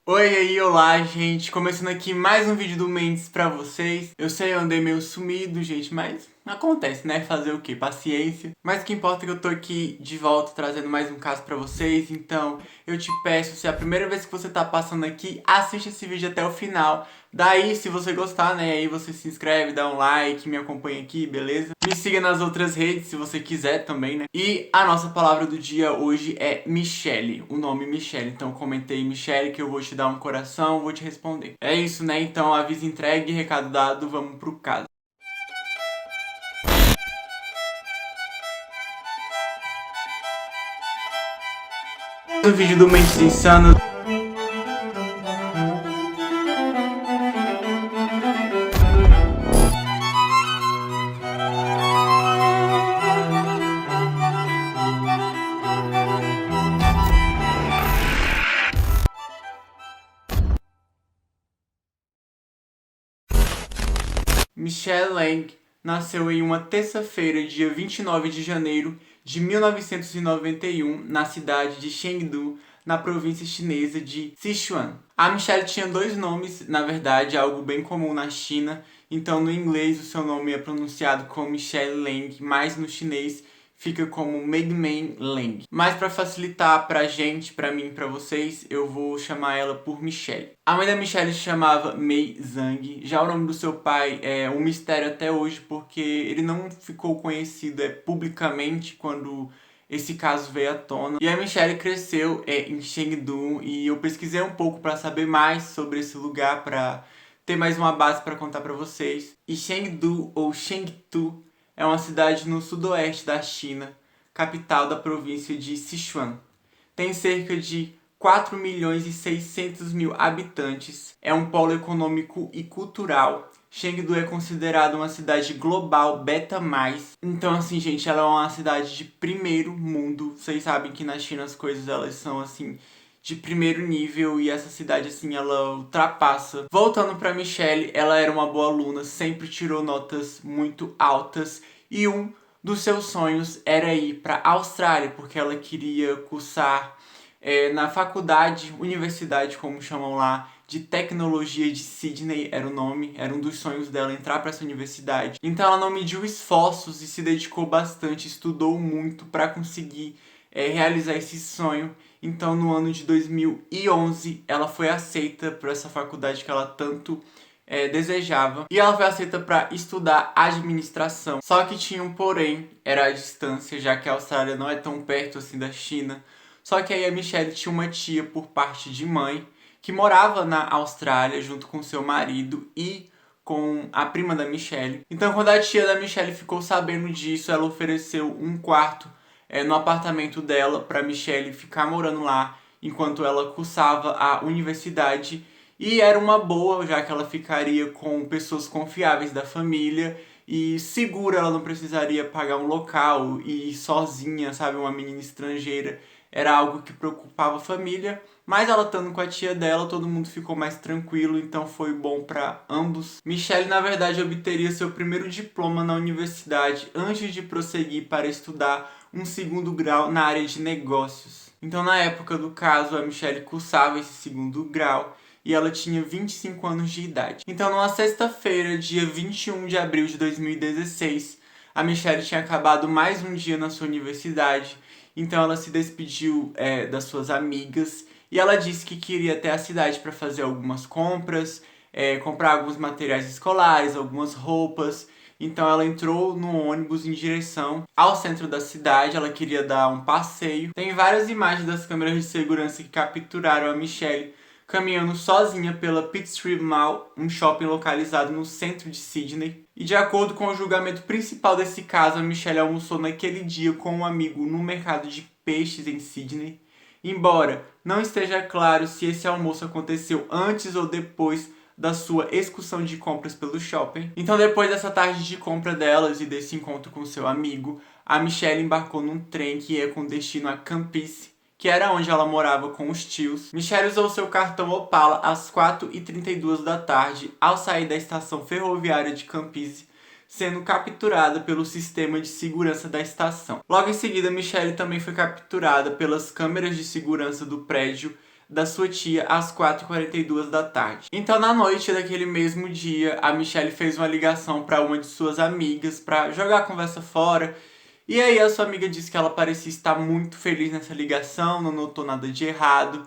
Oi aí, olá gente, começando aqui mais um vídeo do Mendes pra vocês. Eu sei, eu andei meio sumido, gente, mas acontece, né? Fazer o quê? Paciência. Mas o que importa é que eu tô aqui de volta trazendo mais um caso pra vocês. Então eu te peço, se é a primeira vez que você tá passando aqui, assiste esse vídeo até o final. Daí, se você gostar, né, aí você se inscreve, dá um like, me acompanha aqui, beleza? Me siga nas outras redes, se você quiser também, né? E a nossa palavra do dia hoje é Michele, o nome Michele. Então comentei Michele que eu vou te dar um coração, vou te responder. É isso, né? Então aviso entregue, recado dado, vamos pro caso. No vídeo do Mentes Insanas. Michelle Lang nasceu em uma terça-feira, dia 29 de janeiro de 1991, na cidade de Chengdu, na província chinesa de Sichuan. A Michelle tinha dois nomes, na verdade, algo bem comum na China. Então, no inglês, o seu nome é pronunciado como Michelle Lang, mas no chinês fica como Megman Lang. Mas para facilitar pra gente, pra mim, pra vocês, eu vou chamar ela por Michelle. A mãe da Michelle se chamava Mei Zhang. Já o nome do seu pai é um mistério até hoje, porque ele não ficou conhecido publicamente quando esse caso veio à tona. E a Michelle cresceu em Chengdu e eu pesquisei um pouco para saber mais sobre esse lugar, para ter mais uma base para contar para vocês. E Chengdu ou Chengdu é uma cidade no sudoeste da China, capital da província de Sichuan. Tem cerca de 4 milhões e 600 mil habitantes. É um polo econômico e cultural. Chengdu é considerada uma cidade global beta+. Então assim, gente, ela é uma cidade de primeiro mundo. Vocês sabem que na China as coisas elas são assim de primeiro nível e essa cidade assim ela ultrapassa. Voltando para Michelle, ela era uma boa aluna, sempre tirou notas muito altas e um dos seus sonhos era ir para a Austrália, porque ela queria cursar na faculdade, universidade, como chamam lá, de tecnologia de Sydney, era o nome, era um dos sonhos dela entrar para essa universidade. Então ela não mediu esforços e se dedicou bastante, estudou muito para conseguir realizar esse sonho. Então no ano de 2011 ela foi aceita para essa faculdade que ela tanto desejava. E ela foi aceita para estudar administração. Só que tinha um porém, era a distância, já que a Austrália não é tão perto assim da China. Só que aí a Michelle tinha uma tia por parte de mãe que morava na Austrália junto com seu marido e com a prima da Michelle. Então quando a tia da Michelle ficou sabendo disso, ela ofereceu um quarto no apartamento dela para Michelle ficar morando lá enquanto ela cursava a universidade. E era uma boa, já que ela ficaria com pessoas confiáveis da família e segura, ela não precisaria pagar um local e ir sozinha, sabe, uma menina estrangeira. Era algo que preocupava a família, mas ela estando com a tia dela, todo mundo ficou mais tranquilo, então foi bom para ambos. Michelle, na verdade, obteria seu primeiro diploma na universidade antes de prosseguir para estudar um segundo grau na área de negócios. Então, na época do caso, a Michelle cursava esse segundo grau e ela tinha 25 anos de idade. Então, numa sexta-feira, dia 21 de abril de 2016, a Michelle tinha acabado mais um dia na sua universidade. Então ela se despediu das suas amigas e ela disse que queria até a cidade para fazer algumas compras, comprar alguns materiais escolares, algumas roupas. Então ela entrou no ônibus em direção ao centro da cidade, ela queria dar um passeio. Tem várias imagens das câmeras de segurança que capturaram a Michelle caminhando sozinha pela Pitt Street Mall, um shopping localizado no centro de Sydney. E de acordo com o julgamento principal desse caso, a Michelle almoçou naquele dia com um amigo no mercado de peixes em Sydney. Embora não esteja claro se esse almoço aconteceu antes ou depois da sua excursão de compras pelo shopping. Então, depois dessa tarde de compra delas e desse encontro com seu amigo, a Michelle embarcou num trem que ia com destino a Campisi, que era onde ela morava com os tios. Michelle usou seu cartão Opala às 4h32 da tarde ao sair da estação ferroviária de Campisi, sendo capturada pelo sistema de segurança da estação. Logo em seguida, Michelle também foi capturada pelas câmeras de segurança do prédio da sua tia às 4h42 da tarde. Então, na noite daquele mesmo dia, a Michelle fez uma ligação para uma de suas amigas para jogar a conversa fora. E aí a sua amiga disse que ela parecia estar muito feliz nessa ligação, não notou nada de errado.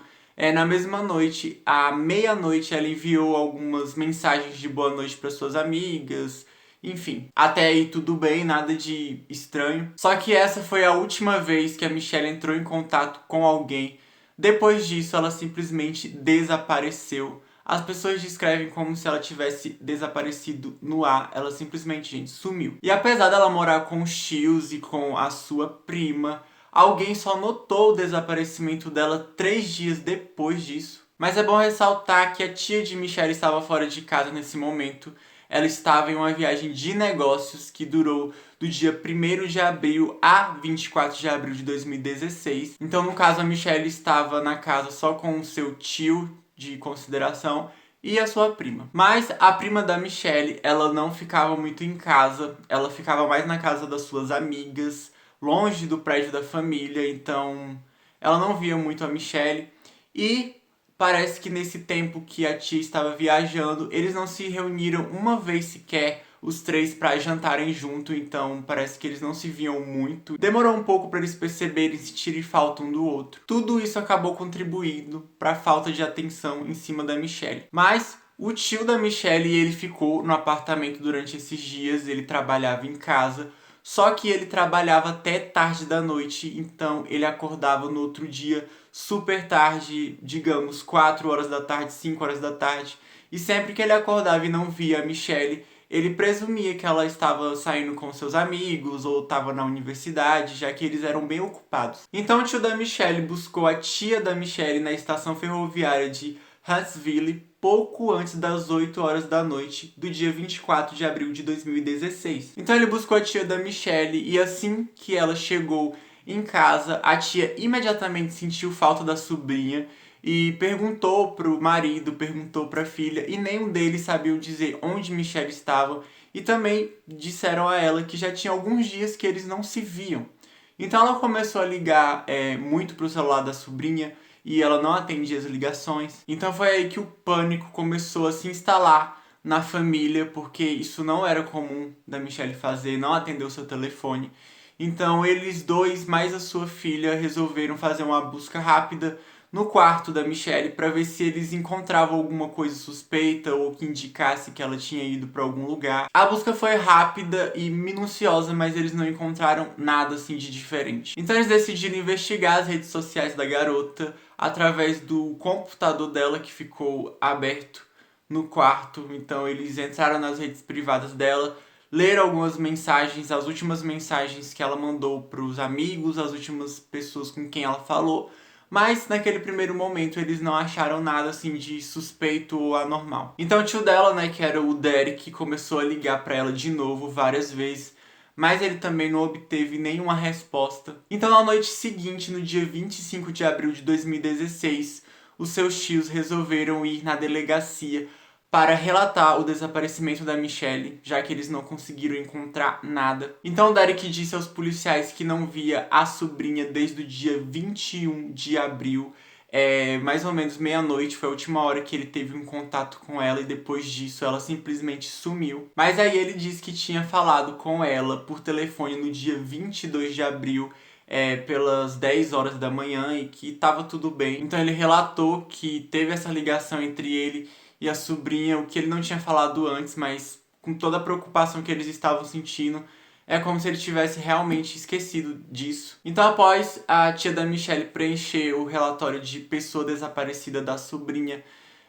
Na mesma noite, à meia-noite, ela enviou algumas mensagens de boa noite para suas amigas. Enfim, até aí tudo bem, nada de estranho. Só que essa foi a última vez que a Michelle entrou em contato com alguém. Depois disso, ela simplesmente desapareceu. As pessoas descrevem como se ela tivesse desaparecido no ar. Ela simplesmente, gente, sumiu. E apesar dela morar com os tios e com a sua prima, alguém só notou o desaparecimento dela 3 dias depois disso. Mas é bom ressaltar que a tia de Michelle estava fora de casa nesse momento. Ela estava em uma viagem de negócios que durou do dia 1º de abril a 24 de abril de 2016. Então, no caso, a Michelle estava na casa só com o seu tio de consideração e a sua prima. Mas a prima da Michelle, ela não ficava muito em casa, ela ficava mais na casa das suas amigas, longe do prédio da família, então ela não via muito a Michelle. E parece que nesse tempo que a tia estava viajando, eles não se reuniram uma vez sequer, os três, para jantarem junto, então parece que eles não se viam muito. Demorou um pouco para eles perceberem, sentirem falta um do outro. Tudo isso acabou contribuindo para a falta de atenção em cima da Michelle. Mas o tio da Michelle, ele ficou no apartamento durante esses dias, ele trabalhava em casa. Só que ele trabalhava até tarde da noite, então ele acordava no outro dia super tarde, digamos 4 horas da tarde, 5 horas da tarde. E sempre que ele acordava e não via a Michelle, ele presumia que ela estava saindo com seus amigos ou estava na universidade, já que eles eram bem ocupados. Então o tio da Michelle buscou a tia da Michelle na estação ferroviária de Huntsville pouco antes das 8 horas da noite do dia 24 de abril de 2016. Então ele buscou a tia da Michelle e assim que ela chegou em casa, a tia imediatamente sentiu falta da sobrinha e perguntou pro marido, perguntou pra filha, e nenhum deles sabiam dizer onde Michelle estava, e também disseram a ela que já tinha alguns dias que eles não se viam. Então ela começou a ligar muito pro celular da sobrinha, e ela não atendia as ligações. Então foi aí que o pânico começou a se instalar na família, porque isso não era comum da Michelle fazer, não atender o seu telefone. Então eles dois, mais a sua filha, resolveram fazer uma busca rápida no quarto da Michelle para ver se eles encontravam alguma coisa suspeita ou que indicasse que ela tinha ido para algum lugar. A busca foi rápida e minuciosa, mas eles não encontraram nada assim de diferente. Então eles decidiram investigar as redes sociais da garota através do computador dela que ficou aberto no quarto. Então eles entraram nas redes privadas dela, leram algumas mensagens, as últimas mensagens que ela mandou para os amigos, as últimas pessoas com quem ela falou. Mas naquele primeiro momento eles não acharam nada assim de suspeito ou anormal. Então o tio dela, né, que era o Derek, começou a ligar pra ela de novo várias vezes, mas ele também não obteve nenhuma resposta. Então na noite seguinte, no dia 25 de abril de 2016, os seus tios resolveram ir na delegacia para relatar o desaparecimento da Michelle, já que eles não conseguiram encontrar nada. Então Derek disse aos policiais que não via a sobrinha desde o dia 21 de abril, mais ou menos meia-noite, foi a última hora que ele teve um contato com ela, e depois disso ela simplesmente sumiu. Mas aí ele disse que tinha falado com ela por telefone no dia 22 de abril, pelas 10 horas da manhã, e que estava tudo bem. Então ele relatou que teve essa ligação entre ele e a sobrinha, o que ele não tinha falado antes, mas com toda a preocupação que eles estavam sentindo, é como se ele tivesse realmente esquecido disso. Então, após a tia da Michelle preencher o relatório de pessoa desaparecida da sobrinha,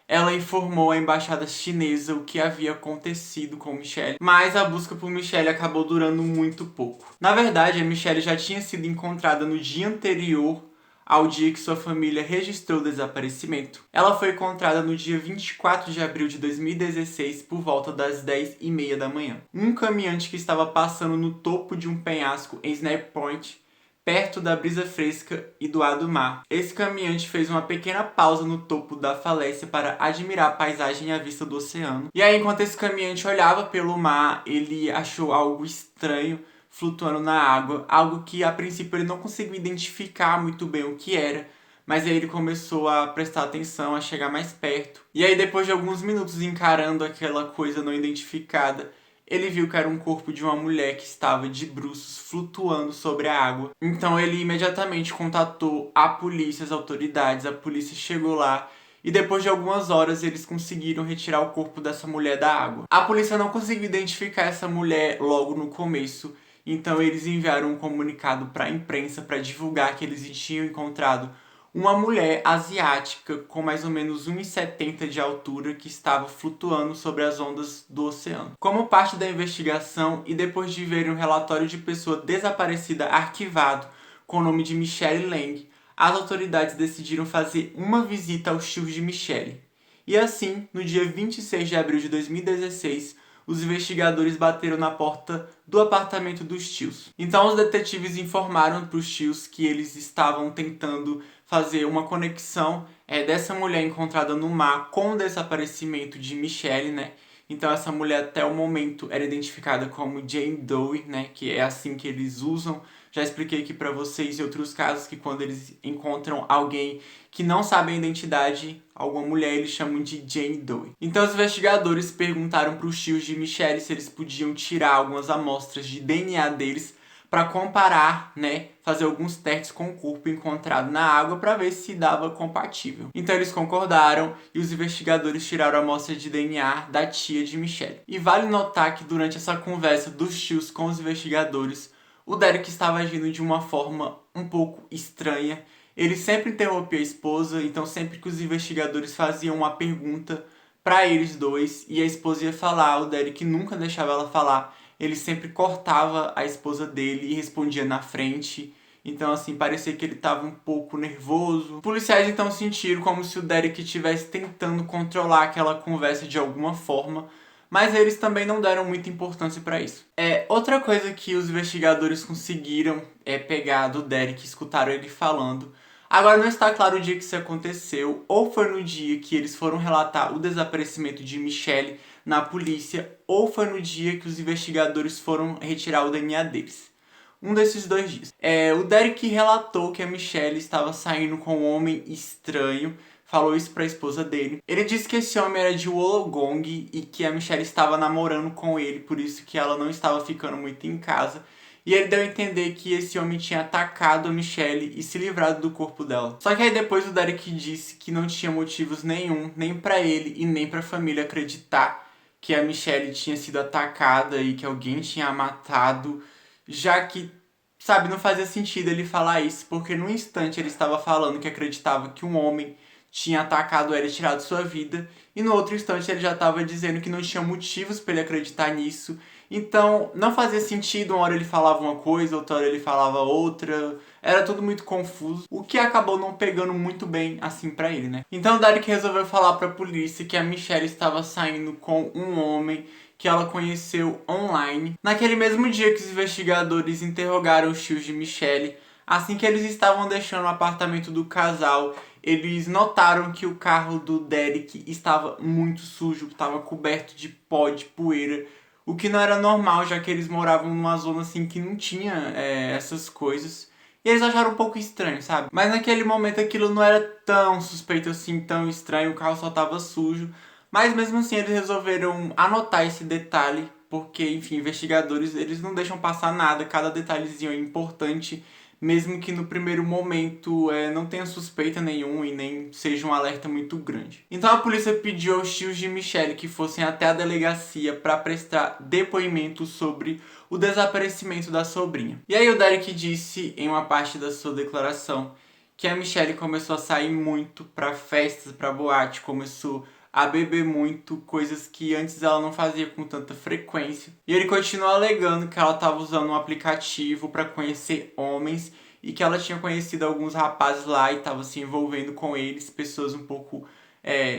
ela informou a embaixada chinesa o que havia acontecido com Michelle, mas a busca por Michelle acabou durando muito pouco. Na verdade, a Michelle já tinha sido encontrada no dia anterior ao dia que sua família registrou o desaparecimento. Ela foi encontrada no dia 24 de abril de 2016, por volta das 10h30 da manhã. Um caminhante que estava passando no topo de um penhasco em Snap Point, perto da brisa fresca e do ar do mar. Esse caminhante fez uma pequena pausa no topo da falésia para admirar a paisagem e a vista do oceano. E aí, enquanto esse caminhante olhava pelo mar, ele achou algo estranho flutuando na água, algo que a princípio ele não conseguiu identificar muito bem o que era, Mas aí ele começou a prestar atenção, a chegar mais perto. E aí depois de alguns minutos encarando aquela coisa não identificada, ele viu que era um corpo de uma mulher que estava de bruços flutuando sobre a água. Então ele imediatamente contatou a polícia, as autoridades. A polícia chegou lá e depois de algumas horas eles conseguiram retirar o corpo dessa mulher da água. A polícia não conseguiu identificar essa mulher logo no começo, então eles enviaram um comunicado para a imprensa para divulgar que eles tinham encontrado uma mulher asiática com mais ou menos 1,70 de altura que estava flutuando sobre as ondas do oceano. Como parte da investigação e depois de verem um relatório de pessoa desaparecida arquivado com o nome de Michelle Lang, as autoridades decidiram fazer uma visita aos tios de Michelle. E assim, no dia 26 de abril de 2016, os investigadores bateram na porta do apartamento dos tios. Então os detetives informaram para os tios que eles estavam tentando fazer uma conexão dessa mulher encontrada no mar com o desaparecimento de Michelle, né? Então essa mulher até o momento era identificada como Jane Doe, né? Que é assim que eles usam. Já expliquei aqui pra vocês em outros casos que quando eles encontram alguém que não sabe a identidade, alguma mulher, eles chamam de Jane Doe. Então os investigadores perguntaram pros tios de Michelle se eles podiam tirar algumas amostras de DNA deles para comparar, né, fazer alguns testes com o corpo encontrado na água para ver se dava compatível. Então eles concordaram e os investigadores tiraram a amostra de DNA da tia de Michelle. E vale notar que durante essa conversa dos tios com os investigadores, o Derek estava agindo de uma forma um pouco estranha. Ele sempre interrompia a esposa, então sempre que os investigadores faziam uma pergunta para eles dois e a esposa ia falar, o Derek nunca deixava ela falar. Ele sempre cortava a esposa dele e respondia na frente. Então, assim, parecia que ele estava um pouco nervoso. Os policiais, então, sentiram como se o Derek estivesse tentando controlar aquela conversa de alguma forma, mas eles também não deram muita importância para isso. Outra coisa que os investigadores conseguiram pegar do Derek, escutaram ele falando. Agora não está claro o dia que isso aconteceu, ou foi no dia que eles foram relatar o desaparecimento de Michelle na polícia, ou foi no dia que os investigadores foram retirar o DNA deles. Um desses 2 dias. O Derek relatou que a Michelle estava saindo com um homem estranho, falou isso para a esposa dele. Ele disse que esse homem era de Wollongong e que a Michelle estava namorando com ele, por isso que ela não estava ficando muito em casa. E ele deu a entender que esse homem tinha atacado a Michelle e se livrado do corpo dela. Só que aí depois o Derek disse que não tinha motivos nenhum, nem pra ele e nem pra família acreditar que a Michelle tinha sido atacada e que alguém tinha a matado, já que, sabe, não fazia sentido ele falar isso, porque no instante ele estava falando que acreditava que um homem tinha atacado ela e tirado sua vida, e no outro instante ele já estava dizendo que não tinha motivos para ele acreditar nisso. Então não fazia sentido, uma hora ele falava uma coisa, outra hora ele falava outra, era tudo muito confuso, o que acabou não pegando muito bem assim pra ele, né? Então o Derek resolveu falar pra polícia que a Michelle estava saindo com um homem que ela conheceu online. Naquele mesmo dia que os investigadores interrogaram os tios de Michelle, assim que eles estavam deixando o apartamento do casal, eles notaram que o carro do Derek estava muito sujo, estava coberto de pó, de poeira, o que não era normal, já que eles moravam numa zona assim que não tinha essas coisas. E eles acharam um pouco estranho, sabe? Mas naquele momento aquilo não era tão suspeito assim, tão estranho, o carro só estava sujo. Mas mesmo assim eles resolveram anotar esse detalhe, porque, enfim, investigadores, eles não deixam passar nada, cada detalhezinho é importante, mesmo que no primeiro momento não tenha suspeita nenhuma e nem seja um alerta muito grande. Então a polícia pediu aos tios de Michelle que fossem até a delegacia para prestar depoimento sobre o desaparecimento da sobrinha. E aí o Derek disse em uma parte da sua declaração que a Michelle começou a sair muito para festas, para boate, começou a beber muito, coisas que antes ela não fazia com tanta frequência. E ele continua alegando que ela estava usando um aplicativo para conhecer homens e que ela tinha conhecido alguns rapazes lá e estava se envolvendo com eles, pessoas um pouco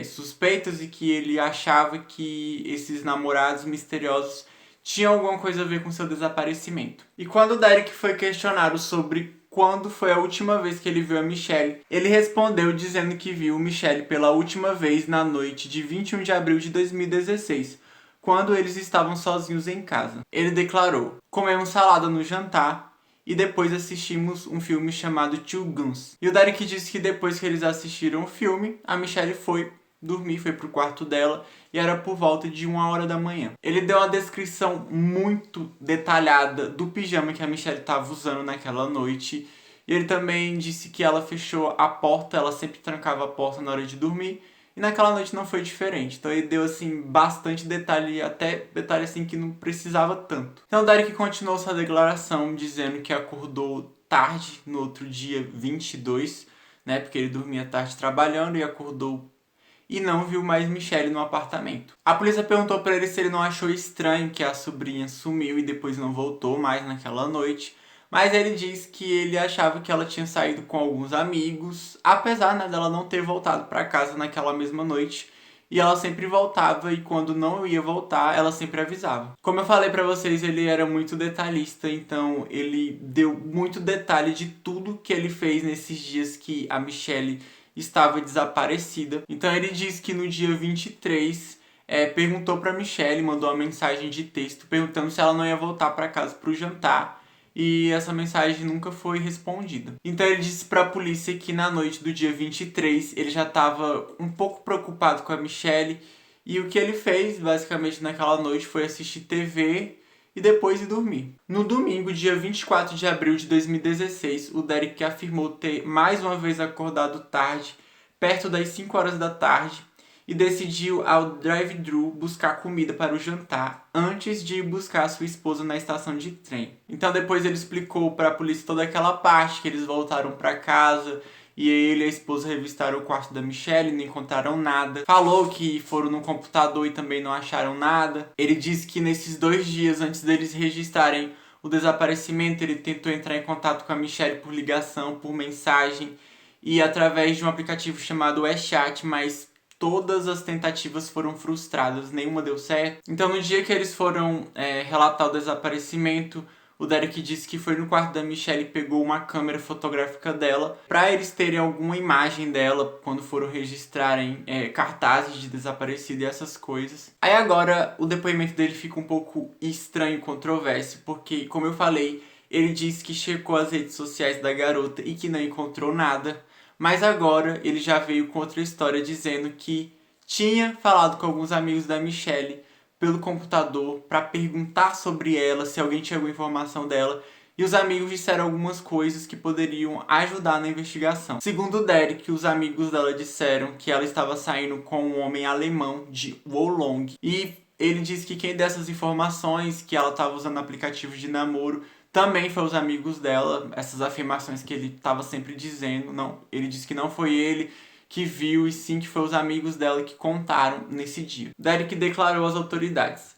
suspeitas, e que ele achava que esses namorados misteriosos tinham alguma coisa a ver com seu desaparecimento. E quando o Derek foi questionado sobre quando foi a última vez que ele viu a Michelle, ele respondeu dizendo que viu Michelle pela última vez na noite de 21 de abril de 2016, quando eles estavam sozinhos em casa. Ele declarou: "Comemos salada no jantar e depois assistimos um filme chamado Two Guns. E o Derek disse que depois que eles assistiram o filme, a Michelle foi dormir, foi pro quarto dela e era por volta de 1 hora da manhã. Ele deu uma descrição muito detalhada do pijama que a Michelle estava usando naquela noite. E ele também disse que ela fechou a porta, ela sempre trancava a porta na hora de dormir. E naquela noite não foi diferente. Então ele deu assim bastante detalhe, até detalhe assim que não precisava tanto. Então o Derek continuou sua declaração dizendo que acordou tarde no outro dia 22, né? Porque ele dormia tarde trabalhando e acordou e não viu mais Michelle no apartamento. A polícia perguntou para ele se ele não achou estranho que a sobrinha sumiu e depois não voltou mais naquela noite, mas ele disse que ele achava que ela tinha saído com alguns amigos, apesar, né, dela não ter voltado para casa naquela mesma noite. E ela sempre voltava e quando não ia voltar, ela sempre avisava. Como eu falei pra vocês, ele era muito detalhista, então ele deu muito detalhe de tudo que ele fez nesses dias que a Michelle estava desaparecida. Então ele disse que no dia 23 perguntou pra Michelle, mandou uma mensagem de texto perguntando se ela não ia voltar pra casa pro jantar. E essa mensagem nunca foi respondida. Então ele disse pra polícia que na noite do dia 23 ele já estava um pouco preocupado com a Michelle. E o que ele fez basicamente naquela noite foi assistir TV e depois ir dormir. No domingo, dia 24 de abril de 2016, o Derek afirmou ter mais uma vez acordado tarde, perto das 5 horas da tarde, e decidiu ao drive-thru buscar comida para o jantar antes de ir buscar sua esposa na estação de trem. Então depois ele explicou para a polícia toda aquela parte, que eles voltaram para casa e ele e a esposa revistaram o quarto da Michelle e não encontraram nada. Falou que foram no computador e também não acharam nada. Ele disse que nesses 2 dias antes deles registrarem o desaparecimento, ele tentou entrar em contato com a Michelle por ligação, por mensagem e através de um aplicativo chamado WeChat, mas todas as tentativas foram frustradas, nenhuma deu certo. Então no dia que eles foram relatar o desaparecimento, o Derek disse que foi no quarto da Michelle e pegou uma câmera fotográfica dela para eles terem alguma imagem dela quando foram registrarem cartazes de desaparecido e essas coisas. Aí agora o depoimento dele fica um pouco estranho e controverso, porque, como eu falei, ele disse que checou as redes sociais da garota e que não encontrou nada. Mas agora ele já veio com outra história dizendo que tinha falado com alguns amigos da Michelle pelo computador para perguntar sobre ela, se alguém tinha alguma informação dela, e os amigos disseram algumas coisas que poderiam ajudar na investigação. Segundo o Derek, os amigos dela disseram que ela estava saindo com um homem alemão de Wolong, e ele disse que quem deu essas informações, que ela estava usando aplicativos de namoro, também foi os amigos dela, essas afirmações que ele estava sempre dizendo. Não, ele disse que não foi ele que viu, e sim que foi os amigos dela que contaram nesse dia. Derek declarou às autoridades: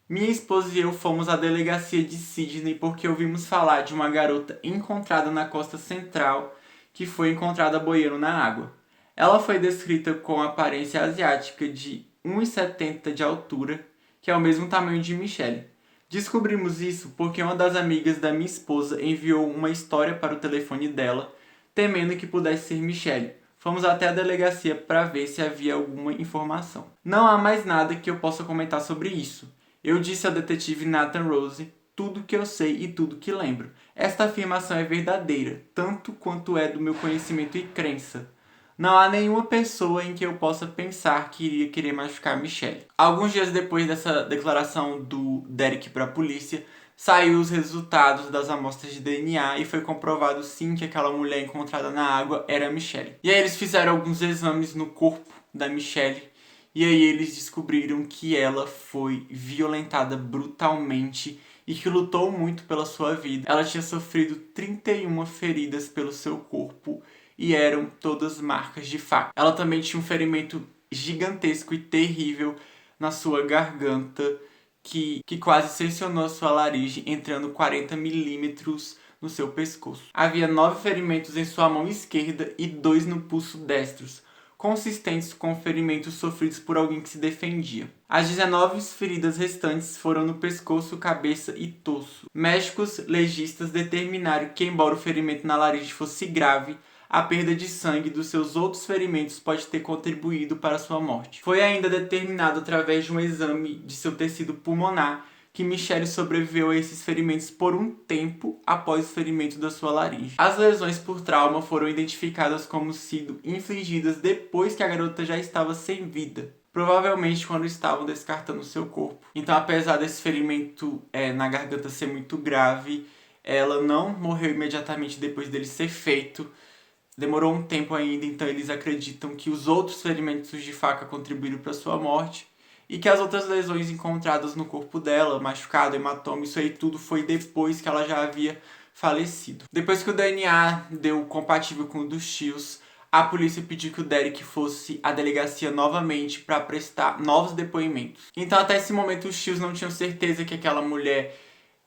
minha esposa e eu fomos à delegacia de Sydney porque ouvimos falar de uma garota encontrada na costa central que foi encontrada boiando na água. Ela foi descrita com aparência asiática de 1,70 de altura, que é o mesmo tamanho de Michelle. Descobrimos isso porque uma das amigas da minha esposa enviou uma história para o telefone dela, temendo que pudesse ser Michelle. Fomos até a delegacia para ver se havia alguma informação. Não há mais nada que eu possa comentar sobre isso. Eu disse ao detetive Nathan Rose tudo que eu sei e tudo que lembro. Esta afirmação é verdadeira, tanto quanto é do meu conhecimento e crença. Não há nenhuma pessoa em que eu possa pensar que iria querer machucar Michelle. Alguns dias depois dessa declaração do Derek para a polícia, saiu os resultados das amostras de DNA e foi comprovado sim que aquela mulher encontrada na água era a Michelle. E aí eles fizeram alguns exames no corpo da Michelle e aí eles descobriram que ela foi violentada brutalmente e que lutou muito pela sua vida. Ela tinha sofrido 31 feridas pelo seu corpo e eram todas marcas de faca. Ela também tinha um ferimento gigantesco e terrível na sua garganta, que quase seccionou a sua laringe, entrando 40 milímetros no seu pescoço. Havia 9 ferimentos em sua mão esquerda e 2 no pulso destros, consistentes com ferimentos sofridos por alguém que se defendia. As 19 feridas restantes foram no pescoço, cabeça e torso. Médicos legistas determinaram que, embora o ferimento na laringe fosse grave, a perda de sangue dos seus outros ferimentos pode ter contribuído para sua morte. Foi ainda determinado através de um exame de seu tecido pulmonar que Michelle sobreviveu a esses ferimentos por um tempo após o ferimento da sua laringe. As lesões por trauma foram identificadas como sendo infligidas depois que a garota já estava sem vida, provavelmente quando estavam descartando seu corpo. Então, apesar desse ferimento na garganta ser muito grave, ela não morreu imediatamente depois dele ser feito. Demorou um tempo ainda, então eles acreditam que os outros ferimentos de faca contribuíram para sua morte e que as outras lesões encontradas no corpo dela, machucado, hematoma, isso aí tudo foi depois que ela já havia falecido. Depois que o DNA deu compatível com o dos tios, a polícia pediu que o Derek fosse à delegacia novamente para prestar novos depoimentos. Então, até esse momento, os tios não tinham certeza que aquela mulher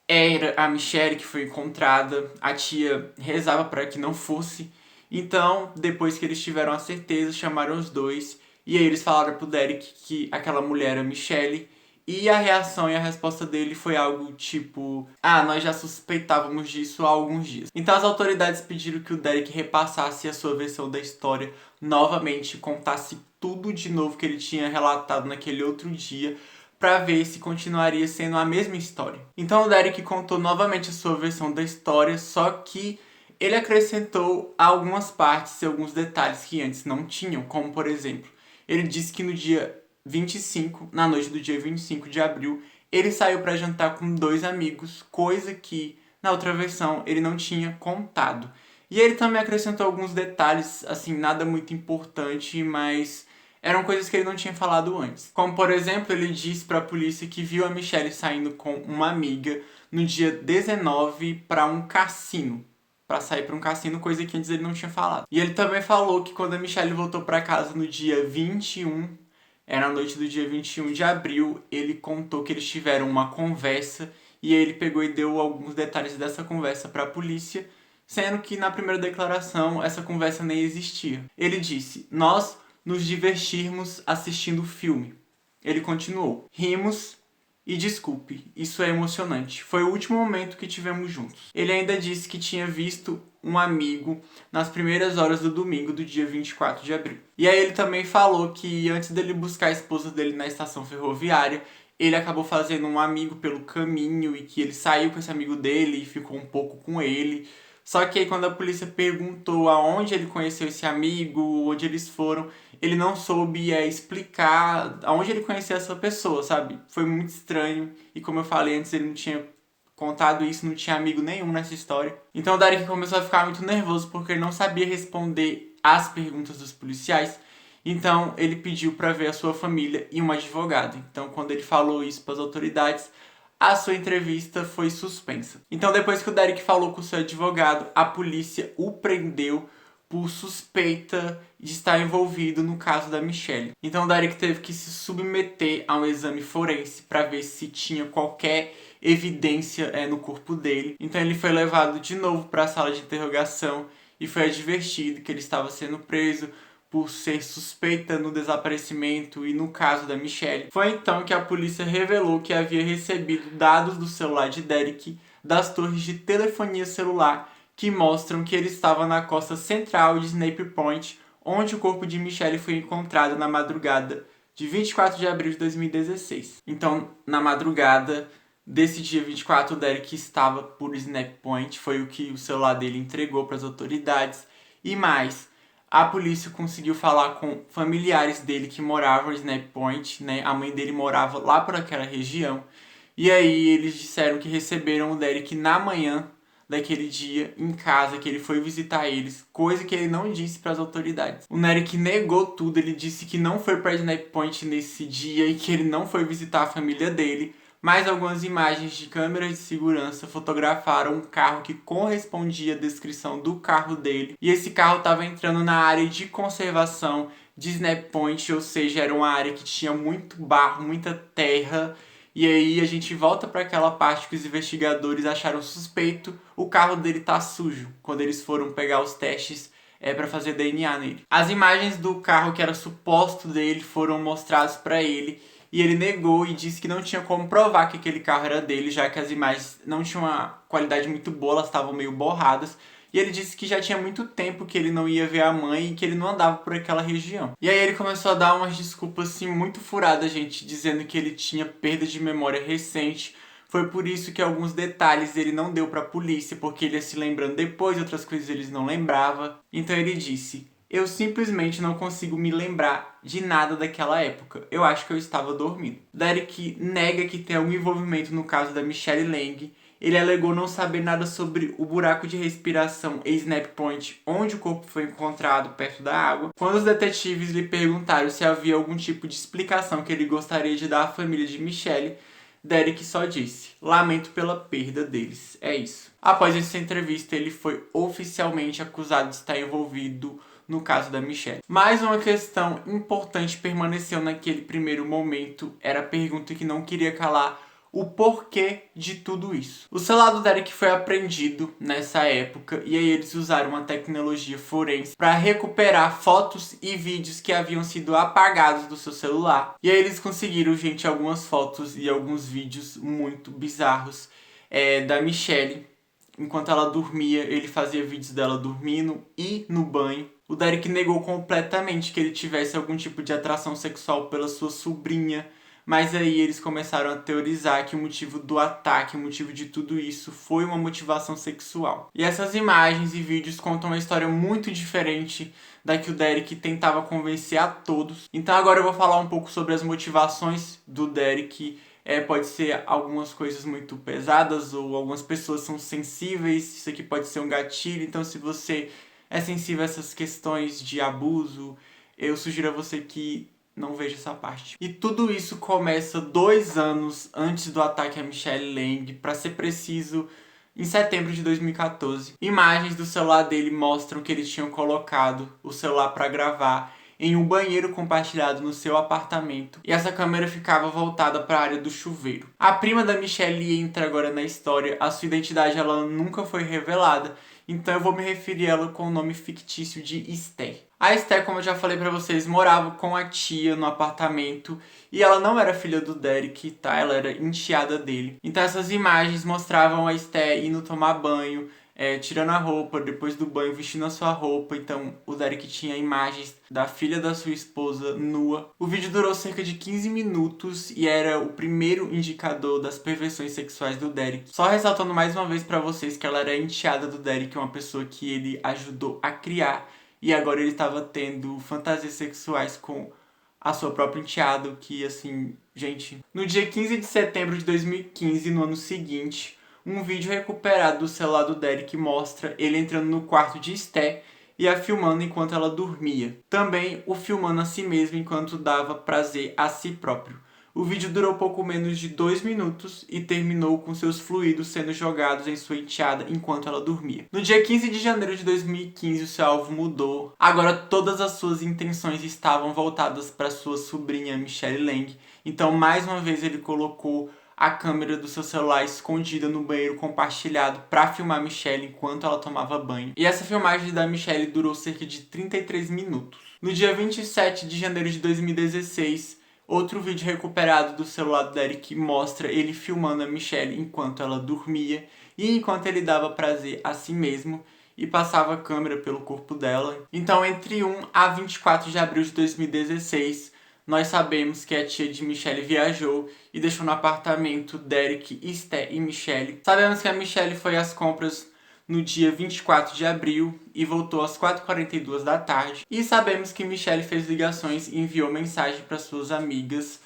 era a Michelle que foi encontrada. A tia rezava para que não fosse. Então, depois que eles tiveram a certeza, chamaram os dois. E aí eles falaram pro Derek que aquela mulher era Michelle. E a reação e a resposta dele foi algo tipo: nós já suspeitávamos disso há alguns dias. Então as autoridades pediram que o Derek repassasse a sua versão da história novamente, contasse tudo de novo que ele tinha relatado naquele outro dia, para ver se continuaria sendo a mesma história. Então o Derek contou novamente a sua versão da história, só que ele acrescentou algumas partes e alguns detalhes que antes não tinham, como por exemplo, ele disse que no dia 25, na noite do dia 25 de abril, ele saiu para jantar com 2 amigos, coisa que na outra versão ele não tinha contado. E ele também acrescentou alguns detalhes, assim, nada muito importante, mas eram coisas que ele não tinha falado antes. Como, por exemplo, ele disse para a polícia que viu a Michelle saindo com uma amiga no dia 19 para um cassino. Para sair para um cassino, coisa que antes ele não tinha falado. E ele também falou que quando a Michelle voltou para casa no dia 21, era a noite do dia 21 de abril, ele contou que eles tiveram uma conversa e aí ele pegou e deu alguns detalhes dessa conversa para a polícia, sendo que na primeira declaração essa conversa nem existia. Ele disse: "Nós nos divertimos assistindo o filme." Ele continuou: "Rimos e desculpe, isso é emocionante. Foi o último momento que tivemos juntos." Ele ainda disse que tinha visto um amigo nas primeiras horas do domingo do dia 24 de abril. E aí ele também falou que antes dele buscar a esposa dele na estação ferroviária, ele acabou fazendo um amigo pelo caminho e que ele saiu com esse amigo dele e ficou um pouco com ele. Só que aí quando a polícia perguntou aonde ele conheceu esse amigo, onde eles foram, ele não soube explicar aonde ele conhecia essa pessoa, sabe? Foi muito estranho e, como eu falei antes, ele não tinha contado isso, não tinha amigo nenhum nessa história. Então o Derek começou a ficar muito nervoso porque ele não sabia responder às perguntas dos policiais. Então ele pediu para ver a sua família e um advogado. Então quando ele falou isso para as autoridades, a sua entrevista foi suspensa. Então depois que o Derek falou com o seu advogado, a polícia o prendeu por suspeita de estar envolvido no caso da Michelle. Então o Derek teve que se submeter a um exame forense para ver se tinha qualquer evidência no corpo dele. Então ele foi levado de novo para a sala de interrogação e foi advertido que ele estava sendo preso por ser suspeita no desaparecimento e no caso da Michelle. Foi então que a polícia revelou que havia recebido dados do celular de Derek das torres de telefonia celular que mostram que ele estava na costa central de Snape Point, onde o corpo de Michelle foi encontrado na madrugada de 24 de abril de 2016. Então, na madrugada desse dia 24, o Derek estava por Snape Point, foi o que o celular dele entregou para as autoridades. E mais, a polícia conseguiu falar com familiares dele que moravam em Snape Point, né? A mãe dele morava lá por aquela região. E aí eles disseram que receberam o Derek na manhã daquele dia em casa, que ele foi visitar eles, coisa que ele não disse para as autoridades. O Derek negou tudo, ele disse que não foi para Snape Point nesse dia e que ele não foi visitar a família dele, mas algumas imagens de câmeras de segurança fotografaram um carro que correspondia à descrição do carro dele, e esse carro estava entrando na área de conservação de Snape Point, ou seja, era uma área que tinha muito barro, muita terra. E aí a gente volta para aquela parte que os investigadores acharam suspeito o carro dele tá sujo, quando eles foram pegar os testes para fazer DNA nele. As imagens do carro que era suposto dele foram mostradas para ele e ele negou e disse que não tinha como provar que aquele carro era dele, já que as imagens não tinham uma qualidade muito boa, elas estavam meio borradas. E ele disse que já tinha muito tempo que ele não ia ver a mãe e que ele não andava por aquela região. E aí ele começou a dar umas desculpas assim muito furadas, gente, dizendo que ele tinha perda de memória recente, Foi por isso que alguns detalhes ele não deu para a polícia, porque ele ia se lembrando depois, outras coisas ele não lembrava. Então ele disse: eu simplesmente não consigo me lembrar de nada daquela época. Eu acho que eu estava dormindo. Derek nega que tem algum envolvimento no caso da Michelle Lang. Ele alegou não saber nada sobre o buraco de respiração e Snap Point, onde o corpo foi encontrado perto da água. Quando os detetives lhe perguntaram se havia algum tipo de explicação que ele gostaria de dar à família de Michelle, Derek só disse: lamento pela perda deles. É isso. Após essa entrevista, ele foi oficialmente acusado de estar envolvido no caso da Michelle. Mais uma questão importante permaneceu naquele primeiro momento, era a pergunta que não queria calar: o porquê de tudo isso. O celular do Derek foi apreendido nessa época e aí eles usaram uma tecnologia forense para recuperar fotos e vídeos que haviam sido apagados do seu celular. E aí eles conseguiram, gente, algumas fotos e alguns vídeos muito bizarros da Michelle. Enquanto ela dormia, ele fazia vídeos dela dormindo e no banho. O Derek negou completamente que ele tivesse algum tipo de atração sexual pela sua sobrinha, mas aí eles começaram a teorizar que o motivo do ataque, o motivo de tudo isso foi uma motivação sexual. E essas imagens e vídeos contam uma história muito diferente da que o Derek tentava convencer a todos. Então agora eu vou falar um pouco sobre as motivações do Derek. Pode ser algumas coisas muito pesadas ou algumas pessoas são sensíveis, isso aqui pode ser um gatilho, então se você é sensível a essas questões de abuso, eu sugiro a você que não veja essa parte. E tudo isso começa 2 anos antes do ataque a Michelle Lang, para ser preciso, em setembro de 2014. Imagens do celular dele mostram que eles tinham colocado o celular para gravar em um banheiro compartilhado no seu apartamento, e essa câmera ficava voltada para a área do chuveiro. A prima da Michelle entra agora na história, a sua identidade ela nunca foi revelada, então eu vou me referir a ela com o nome fictício de Esther. A Esther, como eu já falei pra vocês, morava com a tia no apartamento e ela não era filha do Derek, tá? Ela era enteada dele. Então essas imagens mostravam a Esther indo tomar banho, tirando a roupa, depois do banho vestindo a sua roupa. Então o Derek tinha imagens da filha da sua esposa nua. O vídeo durou cerca de 15 minutos e era o primeiro indicador das perversões sexuais do Derek. Só ressaltando mais uma vez pra vocês que ela era enteada do Derek, uma pessoa que ele ajudou a criar. E agora ele estava tendo fantasias sexuais com a sua própria enteada, que assim, gente... No dia 15 de setembro de 2015, no ano seguinte, um vídeo recuperado do celular do Derek mostra ele entrando no quarto de Esther e a filmando enquanto ela dormia. Também o filmando a si mesmo enquanto dava prazer a si próprio. O vídeo durou pouco menos de 2 minutos e terminou com seus fluidos sendo jogados em sua enteada enquanto ela dormia. No dia 15 de janeiro de 2015, o seu alvo mudou. Agora todas as suas intenções estavam voltadas para sua sobrinha Michelle Lang. Então, mais uma vez, ele colocou a câmera do seu celular escondida no banheiro compartilhado para filmar Michelle enquanto ela tomava banho. E essa filmagem da Michelle durou cerca de 33 minutos. No dia 27 de janeiro de 2016, outro vídeo recuperado do celular do Derek mostra ele filmando a Michelle enquanto ela dormia e enquanto ele dava prazer a si mesmo e passava a câmera pelo corpo dela. Então, entre 1 a 24 de abril de 2016, nós sabemos que a tia de Michelle viajou e deixou no apartamento Derek, Esther e Michelle. Sabemos que a Michelle foi às compras no dia 24 de abril e voltou às 4h42 da tarde. E sabemos que Michelle fez ligações e enviou mensagem para suas amigas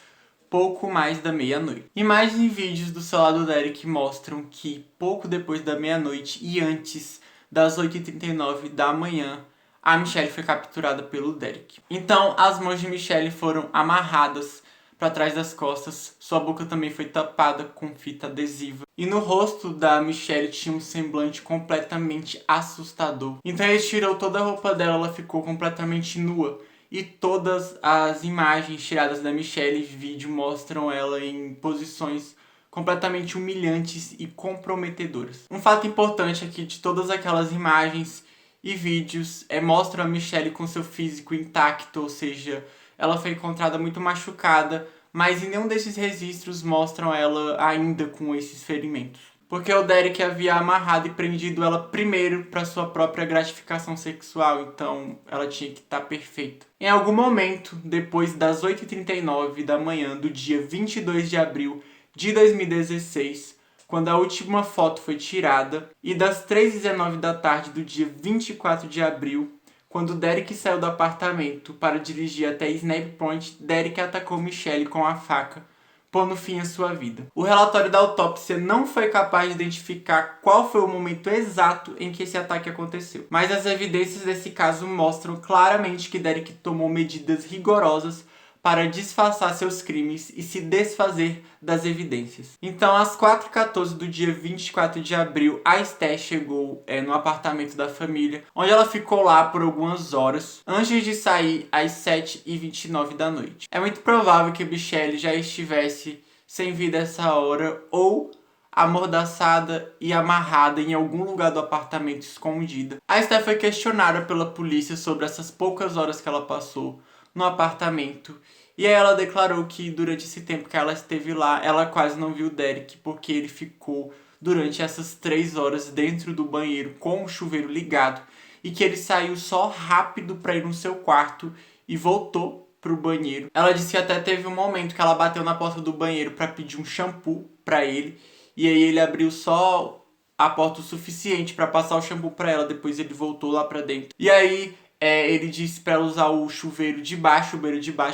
pouco mais da meia-noite. Imagens e vídeos do celular do Derek mostram que pouco depois da meia-noite e antes das 8h39 da manhã, a Michelle foi capturada pelo Derek. Então, as mãos de Michelle foram amarradas para trás das costas, sua boca também foi tapada com fita adesiva. E no rosto da Michelle tinha um semblante completamente assustador. Então ele tirou toda a roupa dela, ela ficou completamente nua. E todas as imagens tiradas da Michelle, vídeo, mostram ela em posições completamente humilhantes e comprometedoras. Um fato importante é que de todas aquelas imagens e vídeos, mostram a Michelle com seu físico intacto, ou seja, ela foi encontrada muito machucada, mas em nenhum desses registros mostram ela ainda com esses ferimentos. Porque o Derek havia amarrado e prendido ela primeiro para sua própria gratificação sexual, então ela tinha que estar perfeita. Em algum momento, depois das 8h39 da manhã do dia 22 de abril de 2016, quando a última foto foi tirada, e das 3h19 da tarde do dia 24 de abril, quando Derek saiu do apartamento para dirigir até Snap Point, Derek atacou Michelle com a faca, pondo fim à sua vida. O relatório da autópsia não foi capaz de identificar qual foi o momento exato em que esse ataque aconteceu, mas as evidências desse caso mostram claramente que Derek tomou medidas rigorosas para disfarçar seus crimes e se desfazer das evidências. Então, às 4h14 do dia 24 de abril, a Esther chegou no apartamento da família, onde ela ficou lá por algumas horas, antes de sair às 7h29 da noite. É muito provável que Michelle já estivesse sem vida essa hora, ou amordaçada e amarrada em algum lugar do apartamento escondida. A Esther foi questionada pela polícia sobre essas poucas horas que ela passou no apartamento. E aí ela declarou que durante esse tempo que ela esteve lá, ela quase não viu o Derek, porque ele ficou durante essas 3 horas dentro do banheiro com o chuveiro ligado, e que ele saiu só rápido para ir no seu quarto e voltou pro banheiro. Ela disse que até teve um momento que ela bateu na porta do banheiro para pedir um shampoo para ele, e aí ele abriu só a porta o suficiente para passar o shampoo para ela, depois ele voltou lá para dentro. E aí ele disse pra ela usar o banheiro de baixo,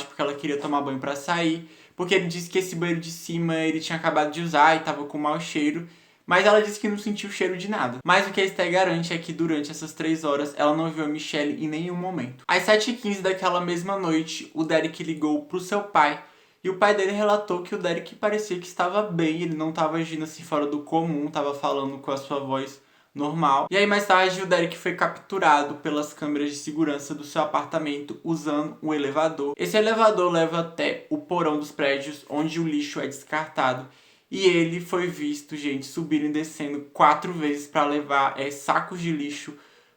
porque ela queria tomar banho pra sair. Porque ele disse que esse banheiro de cima ele tinha acabado de usar e tava com mau cheiro. Mas ela disse que não sentiu cheiro de nada. Mas o que a Esther garante é que durante essas 3 horas ela não viu a Michelle em nenhum momento. Às 7h15 daquela mesma noite, o Derek ligou pro seu pai. E o pai dele relatou que o Derek parecia que estava bem, ele não estava agindo assim fora do comum, estava falando com a sua voz normal. E aí mais tarde o Derek foi capturado pelas câmeras de segurança do seu apartamento usando um elevador. Esse elevador leva até o porão dos prédios onde o lixo é descartado. E ele foi visto, gente, subindo e descendo 4 vezes para levar sacos de lixo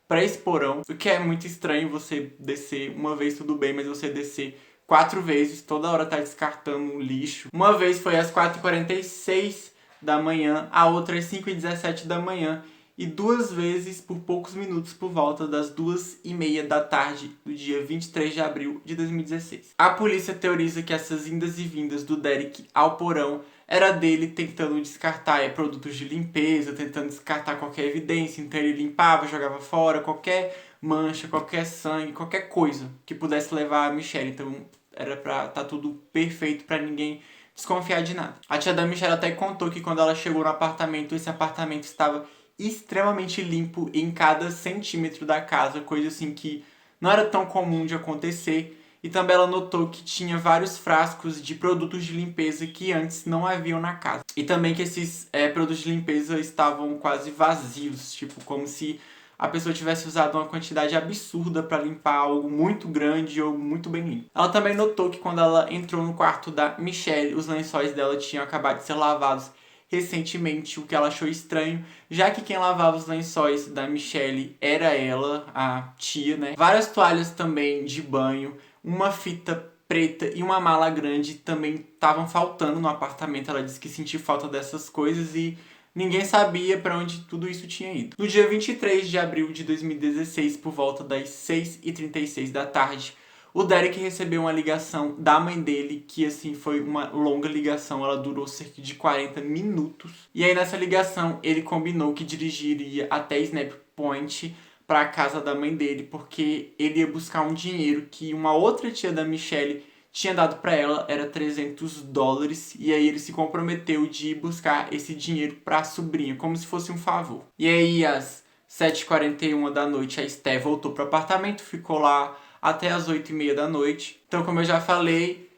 para esse porão. O que é muito estranho, você descer uma vez tudo bem, mas você descer 4 vezes, toda hora tá descartando lixo. Uma vez foi às 4h46 da manhã, a outra às 5h17 da manhã. E 2 vezes por poucos minutos por volta das 2h30 da tarde do dia 23 de abril de 2016. A polícia teoriza que essas indas e vindas do Derek ao porão era dele tentando descartar produtos de limpeza, tentando descartar qualquer evidência. Então ele limpava, jogava fora qualquer mancha, qualquer sangue, qualquer coisa que pudesse levar a Michelle. Então era pra tá tudo perfeito pra ninguém desconfiar de nada. A tia da Michelle até contou que quando ela chegou no apartamento, esse apartamento estava extremamente limpo em cada centímetro da casa, coisa assim que não era tão comum de acontecer. E também ela notou que tinha vários frascos de produtos de limpeza que antes não haviam na casa. E também que esses produtos de limpeza estavam quase vazios, tipo como se a pessoa tivesse usado uma quantidade absurda para limpar algo muito grande ou muito bem limpo. Ela também notou que quando ela entrou no quarto da Michelle, os lençóis dela tinham acabado de ser lavados recentemente, o que ela achou estranho, já que quem lavava os lençóis da Michelle era ela, a tia, né? Várias toalhas também de banho, uma fita preta e uma mala grande também estavam faltando no apartamento. Ela disse que sentiu falta dessas coisas e ninguém sabia para onde tudo isso tinha ido. No dia 23 de abril de 2016, por volta das 6h36 da tarde, o Derek recebeu uma ligação da mãe dele, que assim foi uma longa ligação, ela durou cerca de 40 minutos. E aí nessa ligação ele combinou que dirigiria até Snap Point para a casa da mãe dele, porque ele ia buscar um dinheiro que uma outra tia da Michelle tinha dado para ela, era $300, e aí ele se comprometeu de ir buscar esse dinheiro para a sobrinha, como se fosse um favor. E aí às 7h41 da noite a Esther voltou pro apartamento, ficou lá até as 8h30 da noite. Então, como eu já falei,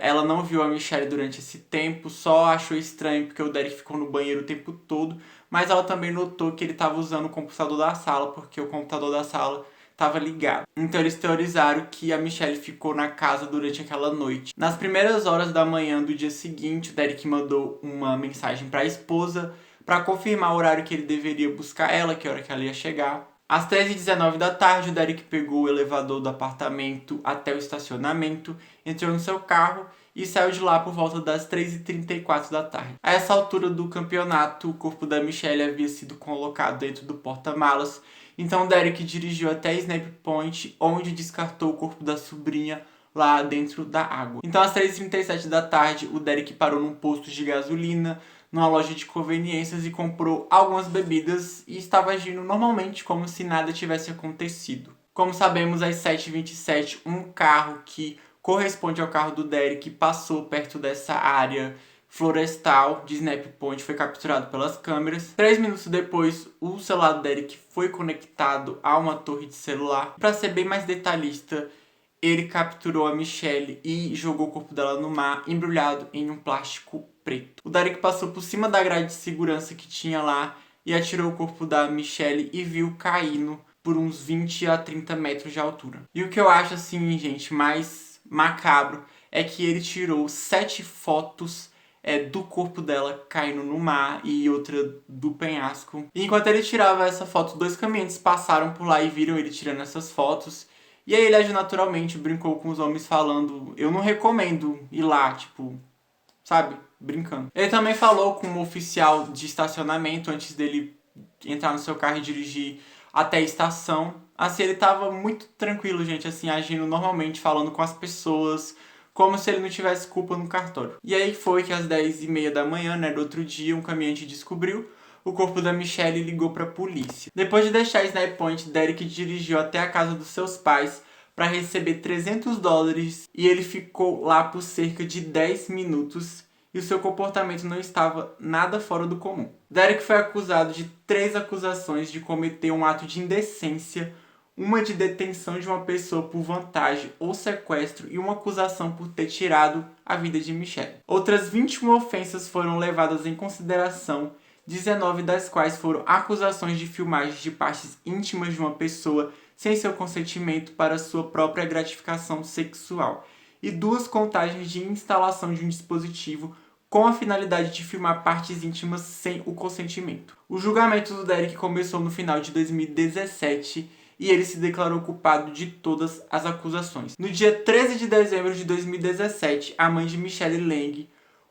ela não viu a Michelle durante esse tempo, só achou estranho porque o Derek ficou no banheiro o tempo todo, mas ela também notou que ele estava usando o computador da sala, porque o computador da sala estava ligado. Então eles teorizaram que a Michelle ficou na casa durante aquela noite. Nas primeiras horas da manhã do dia seguinte, o Derek mandou uma mensagem para a esposa para confirmar o horário que ele deveria buscar ela, que hora que ela ia chegar. Às 13h19 da tarde, o Derek pegou o elevador do apartamento até o estacionamento, entrou no seu carro e saiu de lá por volta das 3h34 da tarde. A essa altura do campeonato, o corpo da Michelle havia sido colocado dentro do porta-malas, então o Derek dirigiu até Snap Point, onde descartou o corpo da sobrinha lá dentro da água. Então às 3h37 da tarde, o Derek parou num posto de gasolina numa loja de conveniências e comprou algumas bebidas e estava agindo normalmente como se nada tivesse acontecido. Como sabemos, às 7h27, um carro que corresponde ao carro do Derek passou perto dessa área florestal de Snap Point, foi capturado pelas câmeras. 3 minutos depois, o celular do Derek foi conectado a uma torre de celular. Para ser bem mais detalhista, ele capturou a Michelle e jogou o corpo dela no mar, embrulhado em um plástico preto. O Derek passou por cima da grade de segurança que tinha lá e atirou o corpo da Michelle e viu caindo por uns 20 a 30 metros de altura. E o que eu acho, assim, gente, mais macabro é que ele tirou 7 fotos do corpo dela caindo no mar e outra do penhasco. E enquanto ele tirava essa foto, 2 caminhantes passaram por lá e viram ele tirando essas fotos. E aí ele agiu naturalmente, brincou com os homens falando, eu não recomendo ir lá, tipo, sabe? Brincando. Ele também falou com um oficial de estacionamento antes dele entrar no seu carro e dirigir até a estação. Assim, ele tava muito tranquilo, gente, assim, agindo normalmente, falando com as pessoas, como se ele não tivesse culpa no cartório. E aí foi que às 10h30 da manhã, né, do outro dia, um caminhante descobriu o corpo da Michelle e ligou para a polícia. Depois de deixar Snap Point, Derek dirigiu até a casa dos seus pais para receber $300 e ele ficou lá por cerca de 10 minutos e o seu comportamento não estava nada fora do comum. Derek foi acusado de 3 acusações de cometer um ato de indecência, uma de detenção de uma pessoa por vantagem ou sequestro e uma acusação por ter tirado a vida de Michelle. Outras 21 ofensas foram levadas em consideração, 19 das quais foram acusações de filmagens de partes íntimas de uma pessoa sem seu consentimento para sua própria gratificação sexual, e 2 contagens de instalação de um dispositivo com a finalidade de filmar partes íntimas sem o consentimento. O julgamento do Derek começou no final de 2017 e ele se declarou culpado de todas as acusações. No dia 13 de dezembro de 2017, a mãe de Michelle Lang,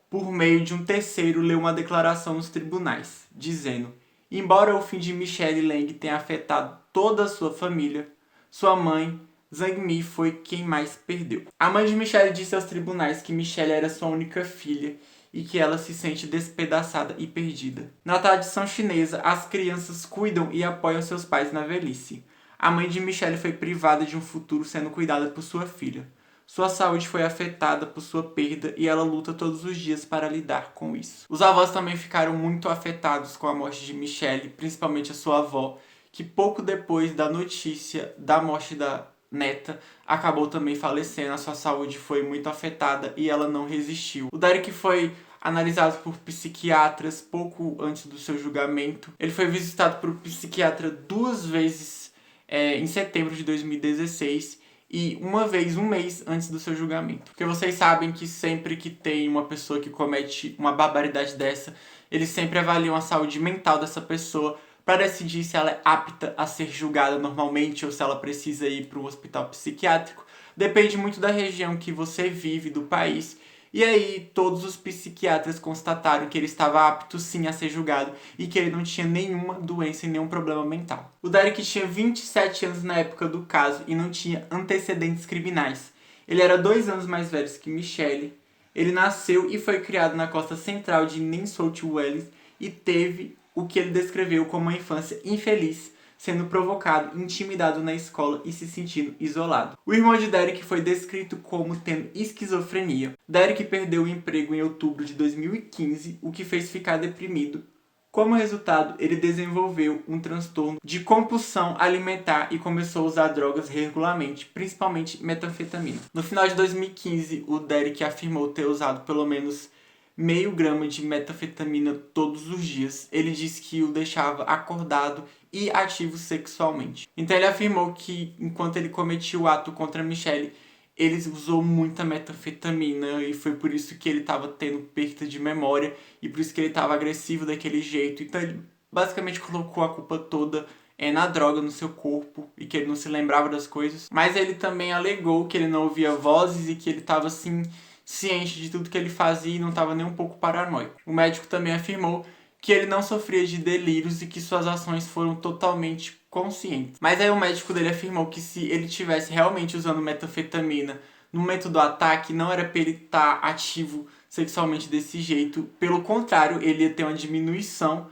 por meio de um terceiro, leu uma declaração nos tribunais, dizendo: embora o fim de Michelle Lang tenha afetado toda a sua família, sua mãe, Zhang Mi, foi quem mais perdeu. A mãe de Michelle disse aos tribunais que Michelle era sua única filha e que ela se sente despedaçada e perdida. Na tradição chinesa, as crianças cuidam e apoiam seus pais na velhice. A mãe de Michelle foi privada de um futuro sendo cuidada por sua filha. Sua saúde foi afetada por sua perda e ela luta todos os dias para lidar com isso. Os avós também ficaram muito afetados com a morte de Michelle, principalmente a sua avó, que pouco depois da notícia da morte da neta, acabou também falecendo. A sua saúde foi muito afetada e ela não resistiu. O Derek foi analisado por psiquiatras pouco antes do seu julgamento. Ele foi visitado por um psiquiatra 2 vezes em setembro de 2016 e uma vez, um mês antes do seu julgamento. Porque vocês sabem que sempre que tem uma pessoa que comete uma barbaridade dessa, eles sempre avaliam a saúde mental dessa pessoa para decidir se ela é apta a ser julgada normalmente ou se ela precisa ir para um hospital psiquiátrico. Depende muito da região que você vive, do país. E aí, todos os psiquiatras constataram que ele estava apto sim a ser julgado e que ele não tinha nenhuma doença e nenhum problema mental. O Derek tinha 27 anos na época do caso e não tinha antecedentes criminais. Ele era 2 anos mais velho que Michelle. Ele nasceu e foi criado na costa central de New South Wales e teve o que ele descreveu como uma infância infeliz, sendo provocado, intimidado na escola e se sentindo isolado. O irmão de Derek foi descrito como tendo esquizofrenia. Derek perdeu o emprego em outubro de 2015, o que fez ficar deprimido. Como resultado, ele desenvolveu um transtorno de compulsão alimentar e começou a usar drogas regularmente, principalmente metanfetamina. No final de 2015, o Derek afirmou ter usado pelo menos meio grama de metanfetamina todos os dias. Ele disse que o deixava acordado e ativo sexualmente. Então ele afirmou que enquanto ele cometia o ato contra Michelle, ele usou muita metanfetamina e foi por isso que ele estava tendo perda de memória e por isso que ele estava agressivo daquele jeito. Então ele basicamente colocou a culpa toda na droga, no seu corpo, e que ele não se lembrava das coisas. Mas ele também alegou que ele não ouvia vozes e que ele estava assim ciente de tudo que ele fazia e não estava nem um pouco paranoico. O médico também afirmou que ele não sofria de delírios e que suas ações foram totalmente conscientes. Mas aí o médico dele afirmou que se ele tivesse realmente usando metanfetamina no momento do ataque não era pra ele estar ativo sexualmente desse jeito. Pelo contrário, ele ia ter uma diminuição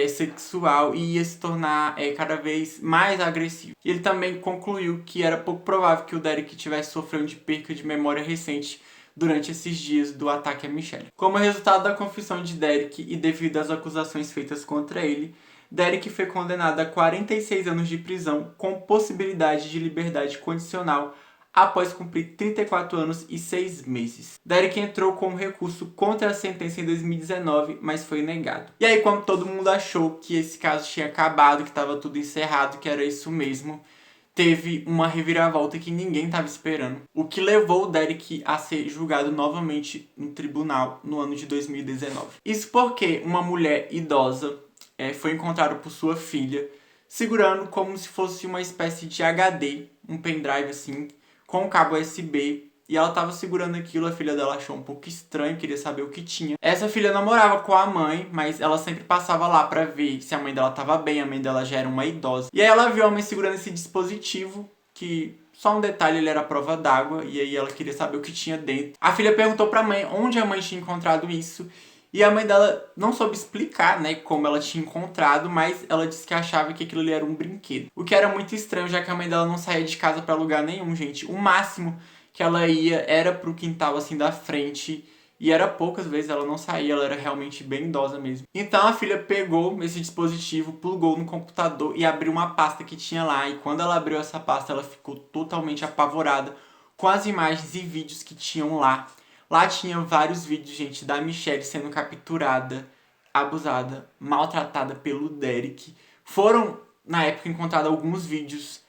sexual e ia se tornar cada vez mais agressivo. E ele também concluiu que era pouco provável que o Derek tivesse sofrendo de perca de memória recente durante esses dias do ataque a Michelle. Como resultado da confissão de Derek e devido às acusações feitas contra ele, Derek foi condenado a 46 anos de prisão com possibilidade de liberdade condicional após cumprir 34 anos e 6 meses. Derek entrou com um recurso contra a sentença em 2019, mas foi negado. E aí, quando todo mundo achou que esse caso tinha acabado, que estava tudo encerrado, que era isso mesmo, teve uma reviravolta que ninguém estava esperando, o que levou o Derek a ser julgado novamente no tribunal no ano de 2019. Isso porque uma mulher idosa foi encontrada por sua filha segurando como se fosse uma espécie de HD, um pendrive assim, com um cabo USB, e ela estava segurando aquilo. A filha dela achou um pouco estranho, queria saber o que tinha. Essa filha não morava com a mãe, mas ela sempre passava lá pra ver se a mãe dela estava bem. A mãe dela já era uma idosa. E aí ela viu a mãe segurando esse dispositivo, que, só um detalhe, ele era a prova d'água, e aí ela queria saber o que tinha dentro. A filha perguntou pra mãe onde a mãe tinha encontrado isso, e a mãe dela não soube explicar, né, como ela tinha encontrado, mas ela disse que achava que aquilo ali era um brinquedo. O que era muito estranho, já que a mãe dela não saía de casa pra lugar nenhum, gente. O máximo que ela ia era pro quintal, assim, da frente, e era poucas vezes, ela não saía, ela era realmente bem idosa mesmo. Então a filha pegou esse dispositivo, plugou no computador e abriu uma pasta que tinha lá, e quando ela abriu essa pasta, ela ficou totalmente apavorada com as imagens e vídeos que tinham lá. Lá tinha vários vídeos, gente, da Michelle sendo capturada, abusada, maltratada pelo Derek. Foram, na época, encontrados alguns vídeos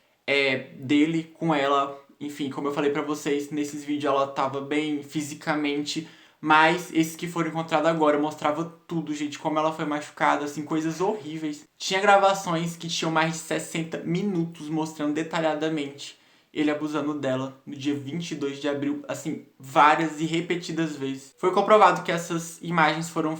dele com ela. Enfim, como eu falei pra vocês, nesses vídeos ela tava bem fisicamente, mas esses que foram encontrados agora mostrava tudo, gente, como ela foi machucada, assim, coisas horríveis. Tinha gravações que tinham mais de 60 minutos mostrando detalhadamente ele abusando dela no dia 22 de abril, assim, várias e repetidas vezes. Foi comprovado que essas imagens foram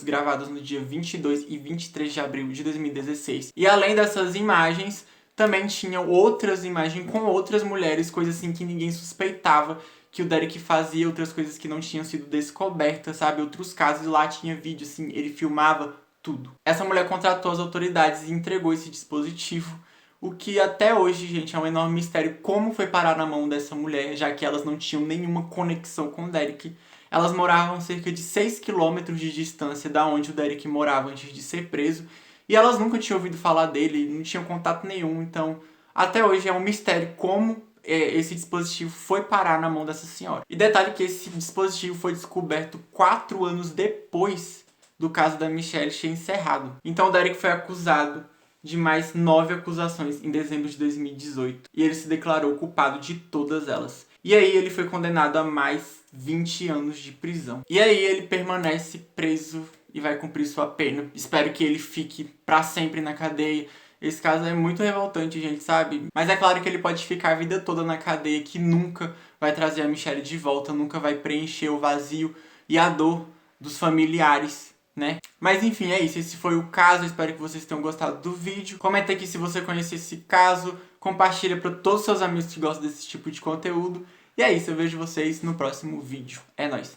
gravadas no dia 22 e 23 de abril de 2016. E além dessas imagens, também tinham outras imagens com outras mulheres, coisas assim que ninguém suspeitava que o Derek fazia, outras coisas que não tinham sido descobertas, sabe? Outros casos, lá tinha vídeo, assim, ele filmava tudo. Essa mulher contratou as autoridades e entregou esse dispositivo, o que até hoje, gente, é um enorme mistério como foi parar na mão dessa mulher, já que elas não tinham nenhuma conexão com o Derek. Elas moravam a cerca de 6 quilômetros de distância da onde o Derek morava antes de ser preso, e elas nunca tinham ouvido falar dele, não tinham contato nenhum, então até hoje é um mistério como esse dispositivo foi parar na mão dessa senhora. E detalhe que esse dispositivo foi descoberto 4 anos depois do caso da Michelle ser encerrado. Então o Derek foi acusado de mais 9 acusações em dezembro de 2018. E ele se declarou culpado de todas elas. E aí ele foi condenado a mais 20 anos de prisão. E aí ele permanece preso e vai cumprir sua pena. Espero que ele fique pra sempre na cadeia. Esse caso é muito revoltante, gente, sabe? Mas é claro que ele pode ficar a vida toda na cadeia, que nunca vai trazer a Michelle de volta, nunca vai preencher o vazio e a dor dos familiares, né? Mas enfim, é isso. Esse foi o caso. Eu espero que vocês tenham gostado do vídeo. Comenta aqui se você conhece esse caso. Compartilha para todos os seus amigos que gostam desse tipo de conteúdo. E é isso. Eu vejo vocês no próximo vídeo. É nóis!